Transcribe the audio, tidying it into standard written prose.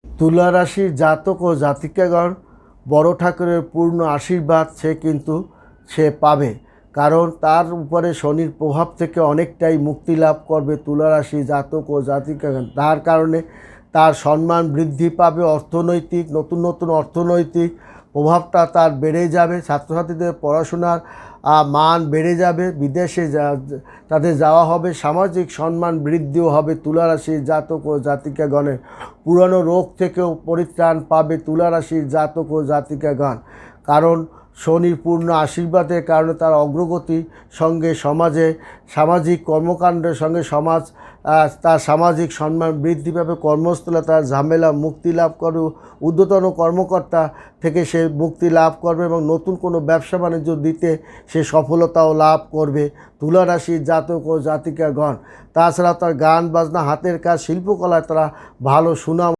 তুলা রাশির জাতক ও জাতিকাগণ বড় ঠাকুরের পূর্ণ আশীর্বাদ সে পাবে, কারণ তার উপরে শনির প্রভাব থেকে অনেকটাই মুক্তি লাভ করবে তুলা রাশি জাতক ও জাতিকাগণ। তার কারণে তার সম্মান বৃদ্ধি পাবে, অর্থনৈতিক নতুন নতুন অর্থনৈতিক প্রভাবটা তার বেড়ে যাবে, ছাত্রছাত্রীদের পড়াশোনার মান বেড়ে যাবে, বিদেশে তাদের যাওয়া হবে, সামাজিক সম্মান বৃদ্ধিও হবে। তুলা রাশির জাতক ও জাতিকাগণের পুরনো রোগ থেকেও পরিত্রাণ পাবে তুলা রাশির জাতক ও জাতিকাগণ, কারণ শনির পূর্ণ আশীর্বাদের কারণে তার অগ্রগতি সঙ্গে সমাজে সামাজিক কর্মকাণ্ডের সঙ্গে তার সামাজিক সম্মান বৃদ্ধি পাবে, কর্মস্থলে তার ঝামেলা মুক্তি লাভ করবে, ঊর্ধ্বতন কর্মকর্তা থেকে সে মুক্তি লাভ করবে এবং নতুন কোনো ব্যবসা বাণিজ্য দিতে সে সফলতাও লাভ করবে তুলা রাশির জাতক ও জাতিকাগণ। তাছাড়া তার গান বাজনা হাতের কাজ শিল্পকলায় তারা ভালো সুনাম